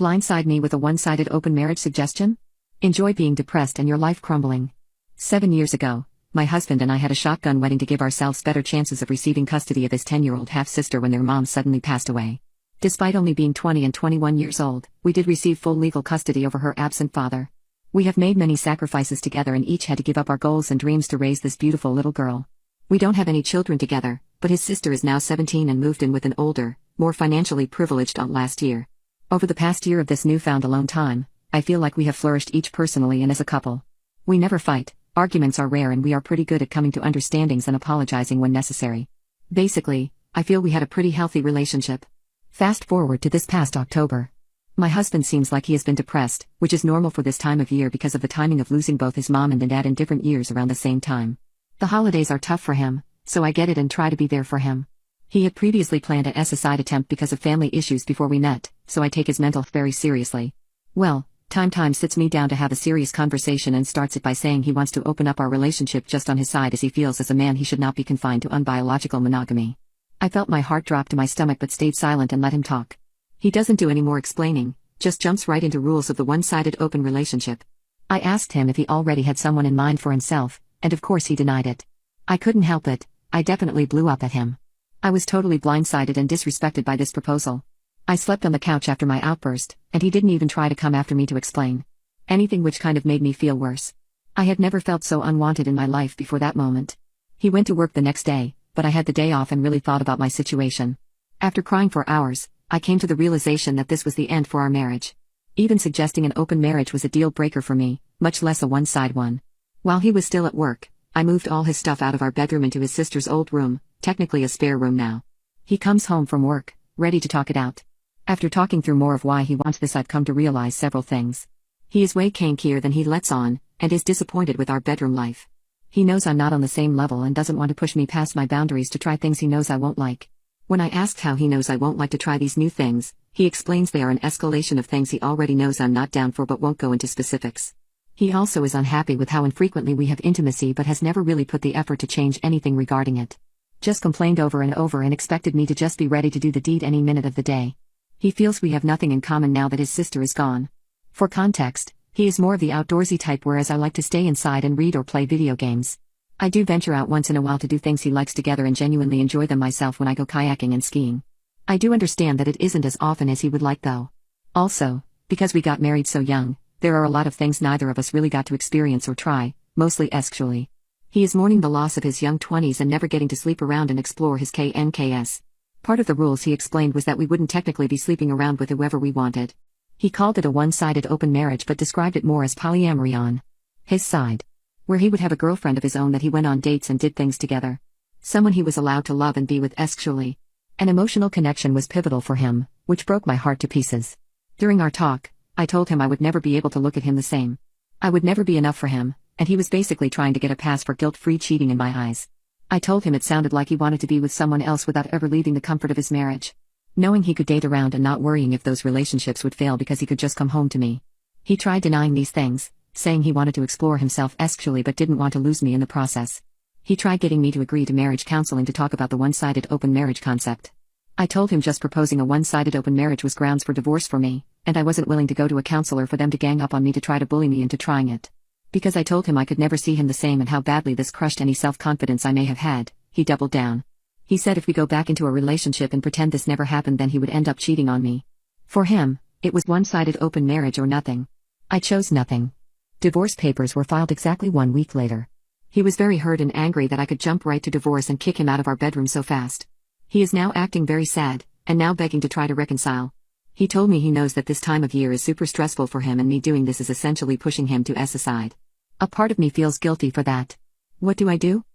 Blindside me with a one-sided open marriage suggestion? Enjoy being depressed and your life crumbling. 7 years ago, my husband and I had a shotgun wedding to give ourselves better chances of receiving custody of his 10-year-old half-sister when their mom suddenly passed away. Despite only being 20 and 21 years old, we did receive full legal custody over her absent father. We have made many sacrifices together and each had to give up our goals and dreams to raise this beautiful little girl. We don't have any children together, but his sister is now 17 and moved in with an older, more financially privileged aunt last year. Over the past year of this newfound alone time, I feel like we have flourished each personally and as a couple. We never fight, arguments are rare and we are pretty good at coming to understandings and apologizing when necessary. Basically, I feel we had a pretty healthy relationship. Fast forward to this past October. My husband seems like he has been depressed, which is normal for this time of year because of the timing of losing both his mom and dad in different years around the same time. The holidays are tough for him, so I get it and try to be there for him. He had previously planned a suicide attempt because of family issues before we met, so I take his mental health very seriously. Well, Time sits me down to have a serious conversation and starts it by saying he wants to open up our relationship just on his side as he feels as a man he should not be confined to unbiological monogamy. I felt my heart drop to my stomach but stayed silent and let him talk. He doesn't do any more explaining, just jumps right into rules of the one-sided open relationship. I asked him if he already had someone in mind for himself, and of course he denied it. I couldn't help it, I definitely blew up at him. I was totally blindsided and disrespected by this proposal. I slept on the couch after my outburst, and he didn't even try to come after me to explain anything, which kind of made me feel worse. I had never felt so unwanted in my life before that moment. He went to work the next day, but I had the day off and really thought about my situation. After crying for hours, I came to the realization that this was the end for our marriage. Even suggesting an open marriage was a deal breaker for me, much less a one-side one. While he was still at work, I moved all his stuff out of our bedroom into his sister's old room, technically a spare room now. He comes home from work, ready to talk it out. After talking through more of why he wants this, I've come to realize several things. He is way kinkier than he lets on, and is disappointed with our bedroom life. He knows I'm not on the same level and doesn't want to push me past my boundaries to try things he knows I won't like. When I asked how he knows I won't like to try these new things, he explains they are an escalation of things he already knows I'm not down for but won't go into specifics. He also is unhappy with how infrequently we have intimacy but has never really put the effort to change anything regarding it. Just complained over and over and expected me to just be ready to do the deed any minute of the day. He feels we have nothing in common now that his sister is gone. For context, he is more of the outdoorsy type, whereas I like to stay inside and read or play video games. I do venture out once in a while to do things he likes together and genuinely enjoy them myself when I go kayaking and skiing. I do understand that it isn't as often as he would like though. Also, because we got married so young, there are a lot of things neither of us really got to experience or try, mostly sexually. He is mourning the loss of his young 20s and never getting to sleep around and explore his KNKS. Part of the rules he explained was that we wouldn't technically be sleeping around with whoever we wanted. He called it a one-sided open marriage but described it more as polyamory on his side, where he would have a girlfriend of his own that he went on dates and did things together. Someone he was allowed to love and be with sexually. An emotional connection was pivotal for him, which broke my heart to pieces. During our talk, I told him I would never be able to look at him the same. I would never be enough for him, and he was basically trying to get a pass for guilt-free cheating in my eyes. I told him it sounded like he wanted to be with someone else without ever leaving the comfort of his marriage. Knowing he could date around and not worrying if those relationships would fail because he could just come home to me. He tried denying these things, saying he wanted to explore himself sexually but didn't want to lose me in the process. He tried getting me to agree to marriage counseling to talk about the one-sided open marriage concept. I told him just proposing a one-sided open marriage was grounds for divorce for me, and I wasn't willing to go to a counselor for them to gang up on me to try to bully me into trying it. Because I told him I could never see him the same and how badly this crushed any self-confidence I may have had, he doubled down. He said if we go back into a relationship and pretend this never happened then he would end up cheating on me. For him, it was one-sided open marriage or nothing. I chose nothing. Divorce papers were filed exactly 1 week later. He was very hurt and angry that I could jump right to divorce and kick him out of our bedroom so fast. He is now acting very sad, and now begging to try to reconcile. He told me he knows that this time of year is super stressful for him and me doing this is essentially pushing him to suicide. A part of me feels guilty for that. What do I do?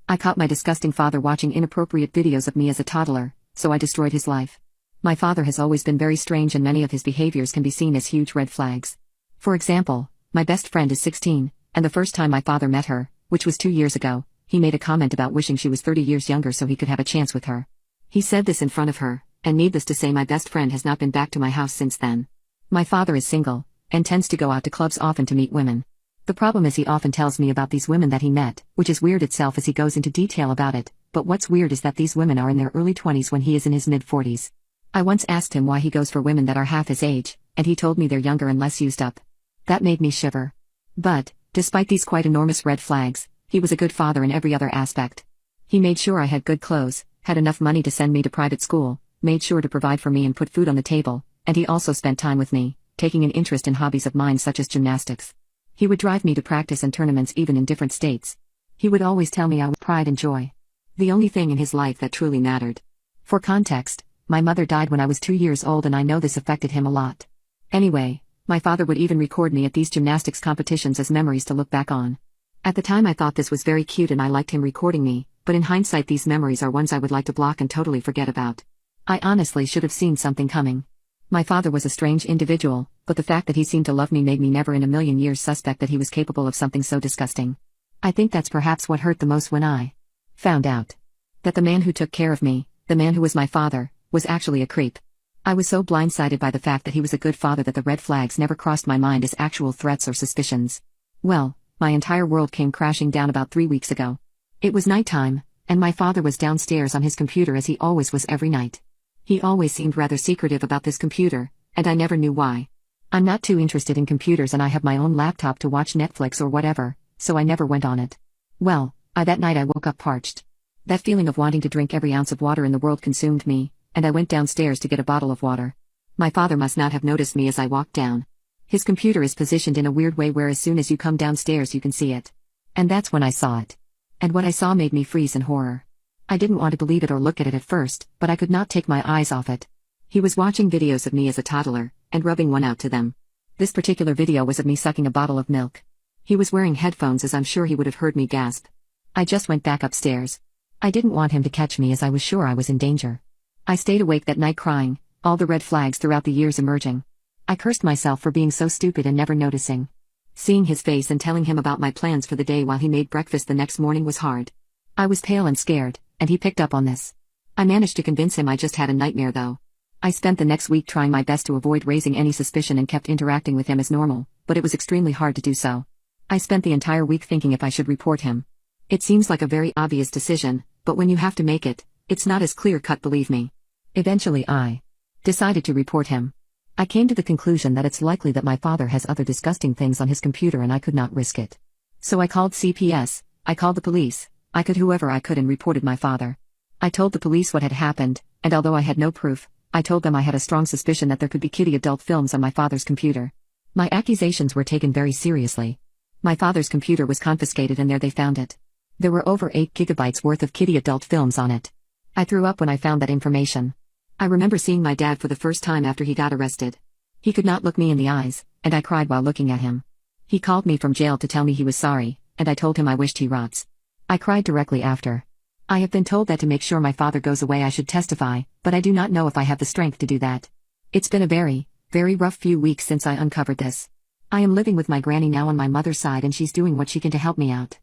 I caught my disgusting father watching inappropriate videos of me as a toddler, so I destroyed his life. My father has always been very strange and many of his behaviors can be seen as huge red flags. For example, my best friend is 16, and the first time my father met her, which was 2 years ago, he made a comment about wishing she was 30 years younger so he could have a chance with her. He said this in front of her, and needless to say my best friend has not been back to my house since then. My father is single, and tends to go out to clubs often to meet women. The problem is he often tells me about these women that he met, which is weird itself as he goes into detail about it, but what's weird is that these women are in their early 20s when he is in his mid-40s. I once asked him why he goes for women that are half his age, and he told me they're younger and less used up. That made me shiver. But, despite these quite enormous red flags, he was a good father in every other aspect. He made sure I had good clothes, had enough money to send me to private school, made sure to provide for me and put food on the table, and he also spent time with me, taking an interest in hobbies of mine such as gymnastics. He would drive me to practice and tournaments even in different states. He would always tell me I was pride and joy. The only thing in his life that truly mattered. For context, my mother died when I was 2 years old and I know this affected him a lot. Anyway, my father would even record me at these gymnastics competitions as memories to look back on. At the time I thought this was very cute and I liked him recording me, but in hindsight these memories are ones I would like to block and totally forget about. I honestly should have seen something coming. My father was a strange individual, but the fact that he seemed to love me made me never in a million years suspect that he was capable of something so disgusting. I think that's perhaps what hurt the most when I found out that the man who took care of me, the man who was my father, was actually a creep. I was so blindsided by the fact that he was a good father that the red flags never crossed my mind as actual threats or suspicions. Well, my entire world came crashing down about 3 weeks ago. It was nighttime, and my father was downstairs on his computer as he always was every night. He always seemed rather secretive about this computer, and I never knew why. I'm not too interested in computers and I have my own laptop to watch Netflix or whatever, so I never went on it. Well, that night I woke up parched. That feeling of wanting to drink every ounce of water in the world consumed me, and I went downstairs to get a bottle of water. My father must not have noticed me as I walked down. His computer is positioned in a weird way where as soon as you come downstairs you can see it. And that's when I saw it. And what I saw made me freeze in horror. I didn't want to believe it or look at it at first, but I could not take my eyes off it. He was watching videos of me as a toddler, and rubbing one out to them. This particular video was of me sucking a bottle of milk. He was wearing headphones as I'm sure he would have heard me gasp. I just went back upstairs. I didn't want him to catch me as I was sure I was in danger. I stayed awake that night crying, all the red flags throughout the years emerging. I cursed myself for being so stupid and never noticing. Seeing his face and telling him about my plans for the day while he made breakfast the next morning was hard. I was pale and scared, and he picked up on this. I managed to convince him I just had a nightmare though. I spent the next week trying my best to avoid raising any suspicion and kept interacting with him as normal, but it was extremely hard to do so. I spent the entire week thinking if I should report him. It seems like a very obvious decision, but when you have to make it, it's not as clear-cut, believe me. Eventually I decided to report him. I came to the conclusion that it's likely that my father has other disgusting things on his computer and I could not risk it. So I called CPS, I called the police, I could whoever I could and reported my father. I told the police what had happened, and although I had no proof, I told them I had a strong suspicion that there could be kiddie adult films on my father's computer. My accusations were taken very seriously. My father's computer was confiscated and there they found it. There were over 8 gigabytes worth of kiddie adult films on it. I threw up when I found that information. I remember seeing my dad for the first time after he got arrested. He could not look me in the eyes, and I cried while looking at him. He called me from jail to tell me he was sorry, and I told him I wished he rots. I cried directly after. I have been told that to make sure my father goes away I should testify, but I do not know if I have the strength to do that. It's been a very, very rough few weeks since I uncovered this. I am living with my granny now on my mother's side and she's doing what she can to help me out.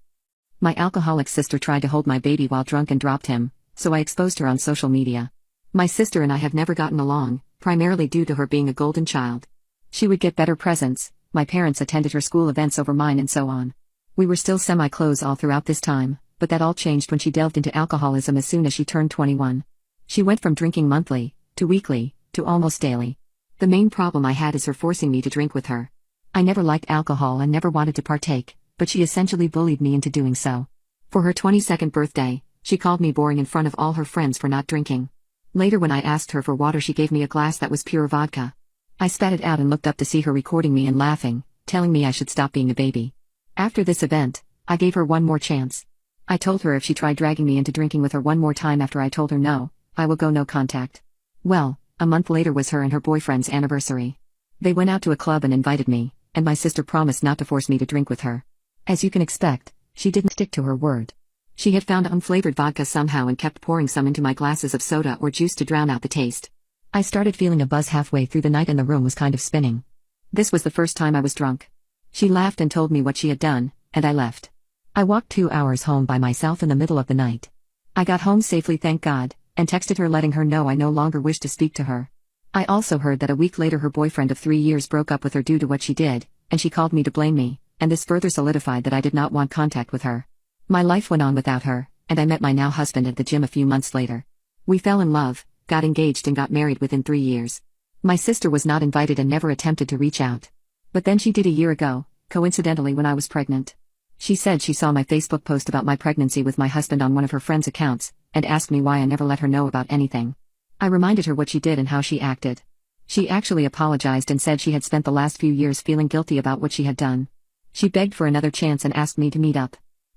My alcoholic sister tried to hold my baby while drunk and dropped him, so I exposed her on social media. My sister and I have never gotten along, primarily due to her being a golden child. She would get better presents, my parents attended her school events over mine and so on. We were still semi-close all throughout this time, but that all changed when she delved into alcoholism as soon as she turned 21. She went from drinking monthly, to weekly, to almost daily. The main problem I had is her forcing me to drink with her. I never liked alcohol and never wanted to partake, but she essentially bullied me into doing so. For her 22nd birthday, she called me boring in front of all her friends for not drinking. Later when I asked her for water she gave me a glass that was pure vodka. I spat it out and looked up to see her recording me and laughing, telling me I should stop being a baby. After this event, I gave her one more chance. I told her if she tried dragging me into drinking with her one more time after I told her no, I will go no contact. Well, a month later was her and her boyfriend's anniversary. They went out to a club and invited me, and my sister promised not to force me to drink with her. As you can expect, she didn't stick to her word. She had found unflavored vodka somehow and kept pouring some into my glasses of soda or juice to drown out the taste. I started feeling a buzz halfway through the night and the room was kind of spinning. This was the first time I was drunk. She laughed and told me what she had done, and I left. I walked 2 hours home by myself in the middle of the night. I got home safely, thank God, and texted her letting her know I no longer wished to speak to her. I also heard that a week later her boyfriend of 3 years broke up with her due to what she did, and she called me to blame me, and this further solidified that I did not want contact with her. My life went on without her, and I met my now husband at the gym a few months later. We fell in love, got engaged and got married within 3 years. My sister was not invited and never attempted to reach out. But then she did a year ago, coincidentally when I was pregnant. She said she saw my Facebook post about my pregnancy with my husband on one of her friend's accounts, and asked me why I never let her know about anything. I reminded her what she did and how she acted. She actually apologized and said she had spent the last few years feeling guilty about what she had done. She begged for another chance and asked me to meet up.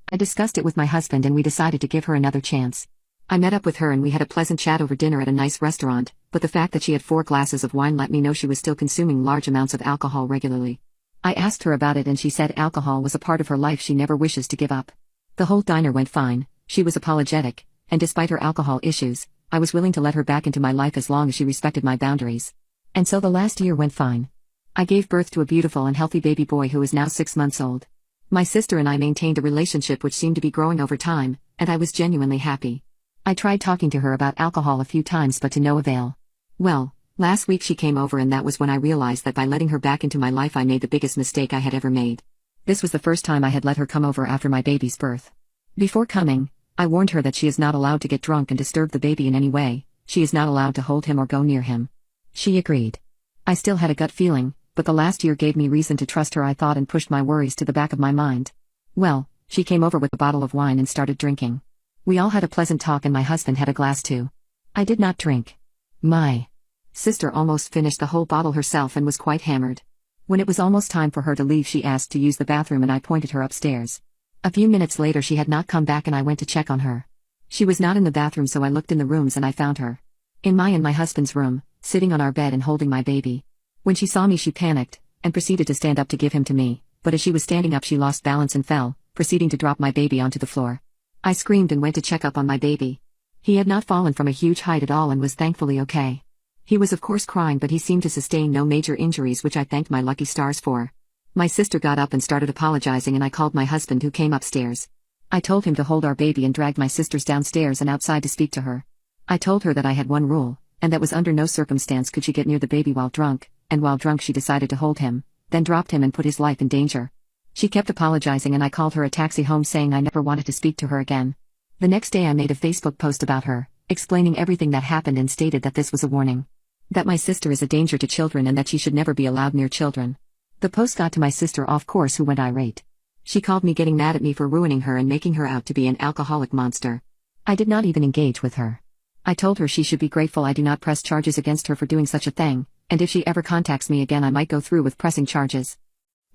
I discussed it with my husband and we decided to give her another chance. I met up with her and we had a pleasant chat over dinner at a nice restaurant, but the fact that she had 4 glasses of wine let me know she was still consuming large amounts of alcohol regularly. I asked her about it and she said alcohol was a part of her life she never wishes to give up. The whole diner went fine, she was apologetic, and despite her alcohol issues, I was willing to let her back into my life as long as she respected my boundaries. And so the last year went fine. I gave birth to a beautiful and healthy baby boy who is now 6 months old. My sister and I maintained a relationship which seemed to be growing over time, and I was genuinely happy. I tried talking to her about alcohol a few times but to no avail. Well, last week she came over and that was when I realized that by letting her back into my life I made the biggest mistake I had ever made. This was the first time I had let her come over after my baby's birth. Before coming, I warned her that she is not allowed to get drunk and disturb the baby in any way, she is not allowed to hold him or go near him. She agreed. I still had a gut feeling, but the last year gave me reason to trust her I thought and pushed my worries to the back of my mind. Well, she came over with a bottle of wine and started drinking. We all had a pleasant talk and my husband had a glass too. I did not drink. My sister almost finished the whole bottle herself and was quite hammered. When it was almost time for her to leave she asked to use the bathroom and I pointed her upstairs. A few minutes later she had not come back and I went to check on her. She was not in the bathroom so I looked in the rooms and I found her. In my and my husband's room, sitting on our bed and holding my baby. When she saw me she panicked, and proceeded to stand up to give him to me, but as she was standing up she lost balance and fell, proceeding to drop my baby onto the floor. I screamed and went to check up on my baby. He had not fallen from a huge height at all and was thankfully okay. He was of course crying but he seemed to sustain no major injuries which I thanked my lucky stars for. My sister got up and started apologizing and I called my husband who came upstairs. I told him to hold our baby and dragged my sisters downstairs and outside to speak to her. I told her that I had one rule, and that was under no circumstance could she get near the baby while drunk, and while drunk she decided to hold him, then dropped him and put his life in danger. She kept apologizing and I called her a taxi home saying I never wanted to speak to her again. The next day I made a Facebook post about her, explaining everything that happened and stated that this was a warning. That my sister is a danger to children and that she should never be allowed near children. The post got to my sister off course who went irate. She called me getting mad at me for ruining her and making her out to be an alcoholic monster. I did not even engage with her. I told her she should be grateful I do not press charges against her for doing such a thing, and if she ever contacts me again I might go through with pressing charges.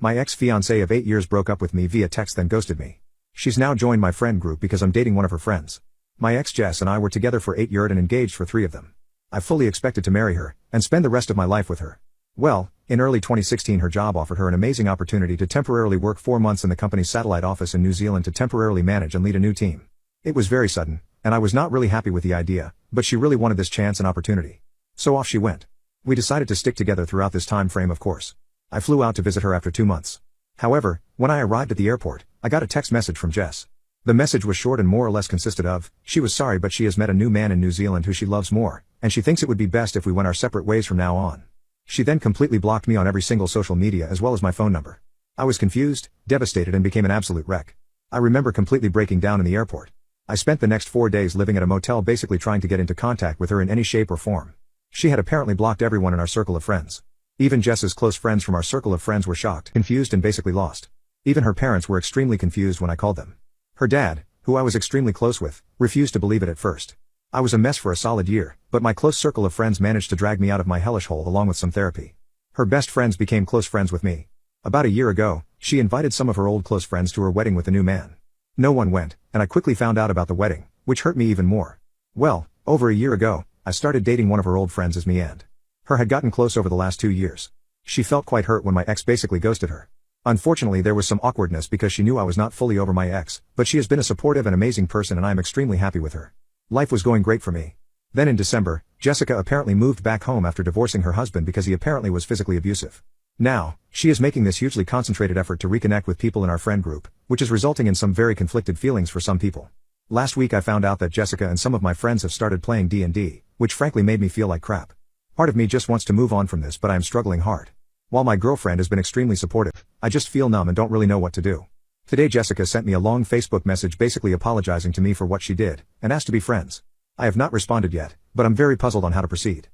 My ex-fiancée of 8 years broke up with me via text then ghosted me. She's now joined my friend group because I'm dating one of her friends. My ex Jess and I were together for 8 years and engaged for 3 of them. I fully expected to marry her, and spend the rest of my life with her. Well, in early 2016 her job offered her an amazing opportunity to temporarily work 4 months in the company's satellite office in New Zealand to temporarily manage and lead a new team. It was very sudden, and I was not really happy with the idea, but she really wanted this chance and opportunity. So off she went. We decided to stick together throughout this time frame of course. I flew out to visit her after 2 months. However, when I arrived at the airport, I got a text message from Jess. The message was short and more or less consisted of, she was sorry but she has met a new man in New Zealand who she loves more, and she thinks it would be best if we went our separate ways from now on. She then completely blocked me on every single social media as well as my phone number. I was confused, devastated and became an absolute wreck. I remember completely breaking down in the airport. I spent the next 4 days living at a motel basically trying to get into contact with her in any shape or form. She had apparently blocked everyone in our circle of friends. Even Jess's close friends from our circle of friends were shocked, confused and basically lost. Even her parents were extremely confused when I called them. Her dad, who I was extremely close with, refused to believe it at first. I was a mess for a solid year, but my close circle of friends managed to drag me out of my hellish hole along with some therapy. Her best friends became close friends with me. About a year ago, she invited some of her old close friends to her wedding with a new man. No one went, and I quickly found out about the wedding, which hurt me even more. Well, over a year ago, I started dating one of her old friends as me and her had gotten close over the last 2 years. She felt quite hurt when my ex basically ghosted her. Unfortunately there was some awkwardness because she knew I was not fully over my ex, but she has been a supportive and amazing person and I am extremely happy with her. Life was going great for me. Then in December, Jessica apparently moved back home after divorcing her husband because he apparently was physically abusive. Now, she is making this hugely concentrated effort to reconnect with people in our friend group, which is resulting in some very conflicted feelings for some people. Last week I found out that Jessica and some of my friends have started playing D&D, which frankly made me feel like crap. Part of me just wants to move on from this but I am struggling hard. While my girlfriend has been extremely supportive, I just feel numb and don't really know what to do. Today Jessica sent me a long Facebook message basically apologizing to me for what she did, and asked to be friends. I have not responded yet, but I'm very puzzled on how to proceed.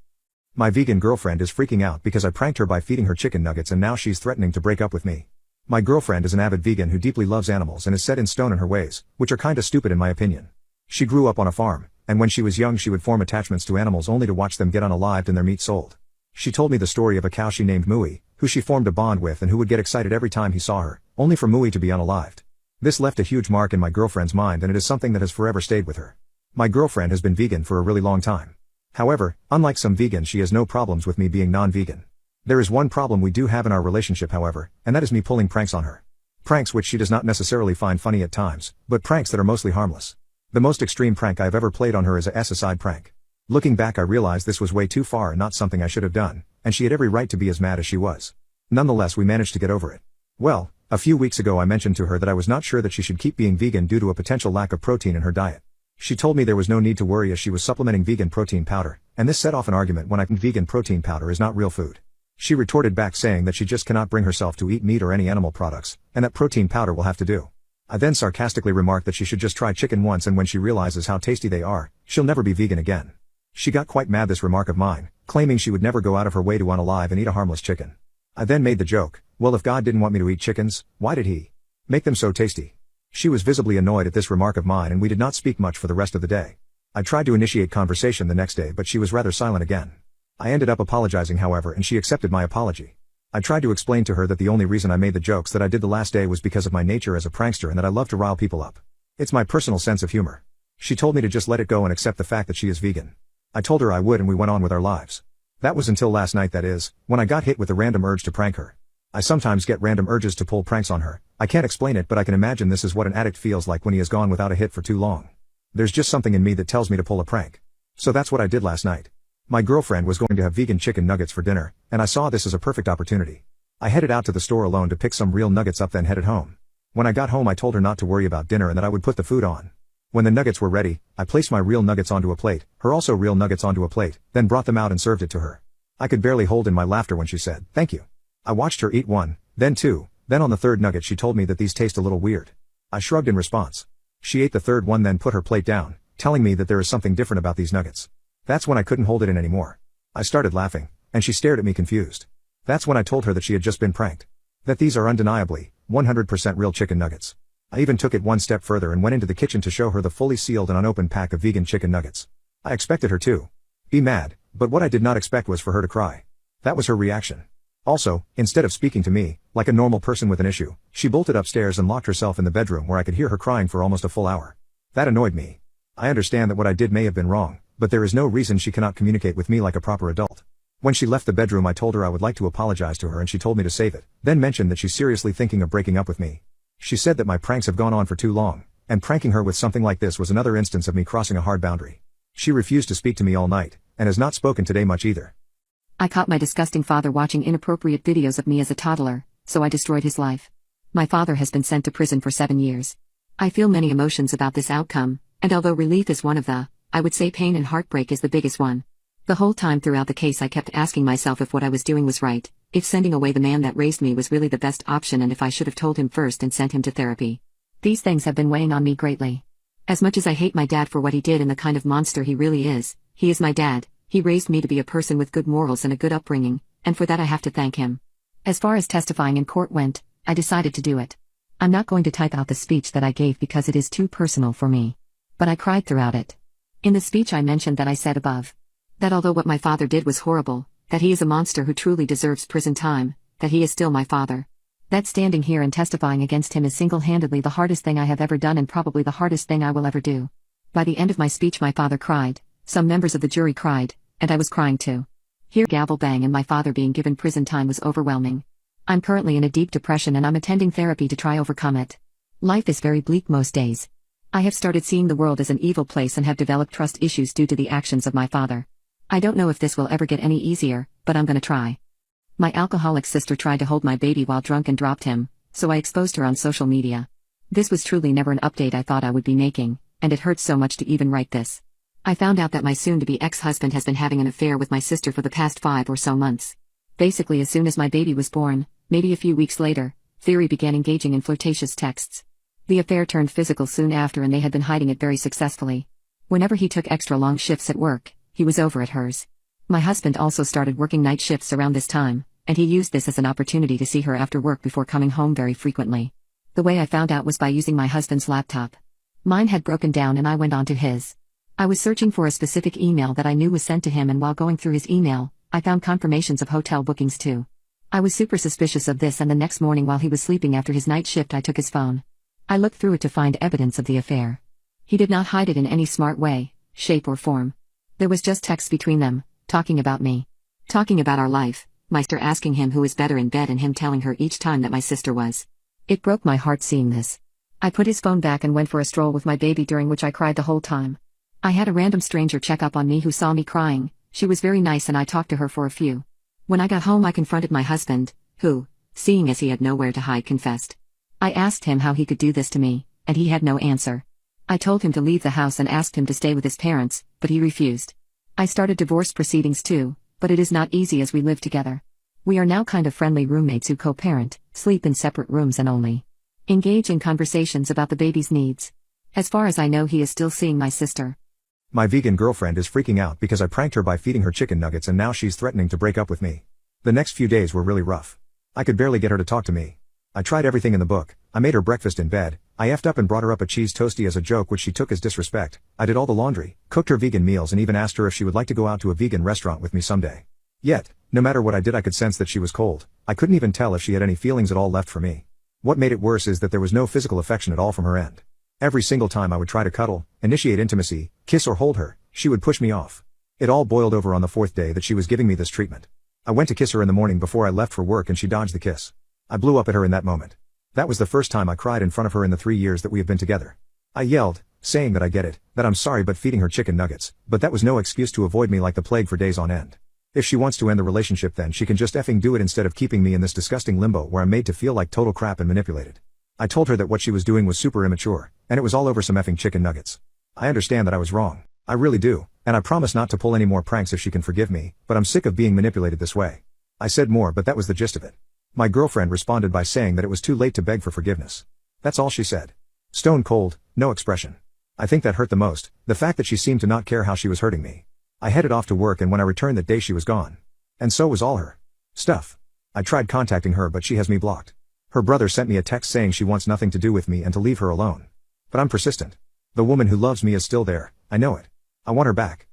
My vegan girlfriend is freaking out because I pranked her by feeding her chicken nuggets and now she's threatening to break up with me. My girlfriend is an avid vegan who deeply loves animals and is set in stone in her ways, which are kinda stupid in my opinion. She grew up on a farm, and when she was young she would form attachments to animals only to watch them get unalived and their meat sold. She told me the story of a cow she named Mooey, who she formed a bond with and who would get excited every time he saw her, only for Mooey to be unalived. This left a huge mark in my girlfriend's mind and it is something that has forever stayed with her. My girlfriend has been vegan for a really long time. However, unlike some vegans she has no problems with me being non-vegan. There is one problem we do have in our relationship however, and that is me pulling pranks on her. Pranks which she does not necessarily find funny at times, but pranks that are mostly harmless. The most extreme prank I've ever played on her is a S-aside prank. Looking back I realized this was way too far and not something I should have done, and she had every right to be as mad as she was. Nonetheless we managed to get over it. Well, a few weeks ago I mentioned to her that I was not sure that she should keep being vegan due to a potential lack of protein in her diet. She told me there was no need to worry as she was supplementing vegan protein powder, and this set off an argument when vegan protein powder is not real food. She retorted back saying that she just cannot bring herself to eat meat or any animal products, and that protein powder will have to do. I then sarcastically remarked that she should just try chicken once and when she realizes how tasty they are, she'll never be vegan again. She got quite mad this remark of mine, claiming she would never go out of her way to unalive and eat a harmless chicken. I then made the joke, well if God didn't want me to eat chickens, why did he make them so tasty? She was visibly annoyed at this remark of mine and we did not speak much for the rest of the day. I tried to initiate conversation the next day but she was rather silent again. I ended up apologizing however and she accepted my apology. I tried to explain to her that the only reason I made the jokes that I did the last day was because of my nature as a prankster and that I love to rile people up. It's my personal sense of humor. She told me to just let it go and accept the fact that she is vegan. I told her I would and we went on with our lives. That was until last night, that is, when I got hit with a random urge to prank her. I sometimes get random urges to pull pranks on her. I can't explain it but I can imagine this is what an addict feels like when he has gone without a hit for too long. There's just something in me that tells me to pull a prank. So that's what I did last night. My girlfriend was going to have vegan chicken nuggets for dinner, and I saw this as a perfect opportunity. I headed out to the store alone to pick some real nuggets up then headed home. When I got home I told her not to worry about dinner and that I would put the food on. When the nuggets were ready, I placed my real nuggets onto a plate, her also real nuggets onto a plate, then brought them out and served it to her. I could barely hold in my laughter when she said, "Thank you." I watched her eat one, then two, then on the third nugget she told me that these taste a little weird. I shrugged in response. She ate the third one then put her plate down, telling me that there is something different about these nuggets. That's when I couldn't hold it in anymore. I started laughing, and she stared at me confused. That's when I told her that she had just been pranked. That these are undeniably, 100% real chicken nuggets. I even took it one step further and went into the kitchen to show her the fully sealed and unopened pack of vegan chicken nuggets. I expected her to be mad, but what I did not expect was for her to cry. That was her reaction. Also, instead of speaking to me, like a normal person with an issue, she bolted upstairs and locked herself in the bedroom where I could hear her crying for almost a full hour. That annoyed me. I understand that what I did may have been wrong, but there is no reason she cannot communicate with me like a proper adult. When she left the bedroom I told her I would like to apologize to her and she told me to save it, then mentioned that she's seriously thinking of breaking up with me. She said that my pranks have gone on for too long, and pranking her with something like this was another instance of me crossing a hard boundary. She refused to speak to me all night, and has not spoken today much either. I caught my disgusting father watching inappropriate videos of me as a toddler, so I destroyed his life. My father has been sent to prison for 7 years. I feel many emotions about this outcome, and although relief is one of the, I would say pain and heartbreak is the biggest one. The whole time throughout the case I kept asking myself if what I was doing was right, if sending away the man that raised me was really the best option and if I should have told him first and sent him to therapy. These things have been weighing on me greatly. As much as I hate my dad for what he did and the kind of monster he really is, he is my dad. He raised me to be a person with good morals and a good upbringing, and for that I have to thank him. As far as testifying in court went, I decided to do it. I'm not going to type out the speech that I gave because it is too personal for me. But I cried throughout it. In the speech I mentioned that I said above. That although what my father did was horrible, that he is a monster who truly deserves prison time, that he is still my father. That standing here and testifying against him is single-handedly the hardest thing I have ever done and probably the hardest thing I will ever do. By the end of my speech my father cried, some members of the jury cried, and I was crying too. Hear gavel bang and my father being given prison time was overwhelming. I'm currently in a deep depression and I'm attending therapy to try overcome it. Life is very bleak most days. I have started seeing the world as an evil place and have developed trust issues due to the actions of my father. I don't know if this will ever get any easier, but I'm gonna try. My alcoholic sister tried to hold my baby while drunk and dropped him, so I exposed her on social media. This was truly never an update I thought I would be making, and it hurts so much to even write this. I found out that my soon-to-be ex-husband has been having an affair with my sister for the past 5 or so months. Basically as soon as my baby was born, maybe a few weeks later, Theory began engaging in flirtatious texts. The affair turned physical soon after and they had been hiding it very successfully. Whenever he took extra long shifts at work, he was over at hers. My husband also started working night shifts around this time, and he used this as an opportunity to see her after work before coming home very frequently. The way I found out was by using my husband's laptop. Mine had broken down and I went onto his. I was searching for a specific email that I knew was sent to him, and while going through his email, I found confirmations of hotel bookings too. I was super suspicious of this, and the next morning while he was sleeping after his night shift I took his phone. I looked through it to find evidence of the affair. He did not hide it in any smart way, shape or form. There was just text between them, talking about me. Talking about our life, my sister asking him who is better in bed and him telling her each time that my sister was. It broke my heart seeing this. I put his phone back and went for a stroll with my baby, during which I cried the whole time. I had a random stranger check up on me who saw me crying. She was very nice and I talked to her for a few. When I got home I confronted my husband, who, seeing as he had nowhere to hide, confessed. I asked him how he could do this to me, and he had no answer. I told him to leave the house and asked him to stay with his parents, but he refused. I started divorce proceedings too, but it is not easy as we live together. We are now kind of friendly roommates who co-parent, sleep in separate rooms and only engage in conversations about the baby's needs. As far as I know he is still seeing my sister. My vegan girlfriend is freaking out because I pranked her by feeding her chicken nuggets, and now she's threatening to break up with me. The next few days were really rough. I could barely get her to talk to me. I tried everything in the book. I made her breakfast in bed. I effed up and brought her up a cheese toastie as a joke, which she took as disrespect. I did all the laundry, cooked her vegan meals, and even asked her if she would like to go out to a vegan restaurant with me someday. Yet, no matter what I did I could sense that she was cold. I couldn't even tell if she had any feelings at all left for me. What made it worse is that there was no physical affection at all from her end. Every single time I would try to cuddle, initiate intimacy, kiss or hold her, she would push me off. It all boiled over on the fourth day that she was giving me this treatment. I went to kiss her in the morning before I left for work and she dodged the kiss. I blew up at her in that moment. That was the first time I cried in front of her in the 3 years that we have been together. I yelled, saying that I get it, that I'm sorry, but feeding her chicken nuggets, but that was no excuse to avoid me like the plague for days on end. If she wants to end the relationship, then she can just effing do it instead of keeping me in this disgusting limbo where I'm made to feel like total crap and manipulated. I told her that what she was doing was super immature, and it was all over some effing chicken nuggets. I understand that I was wrong. I really do, and I promise not to pull any more pranks if she can forgive me, but I'm sick of being manipulated this way. I said more, but that was the gist of it. My girlfriend responded by saying that it was too late to beg for forgiveness. That's all she said. Stone cold, no expression. I think that hurt the most, the fact that she seemed to not care how she was hurting me. I headed off to work, and when I returned that day she was gone. And so was all her stuff. I tried contacting her, but she has me blocked. Her brother sent me a text saying she wants nothing to do with me and to leave her alone. But I'm persistent. The woman who loves me is still there, I know it. I want her back.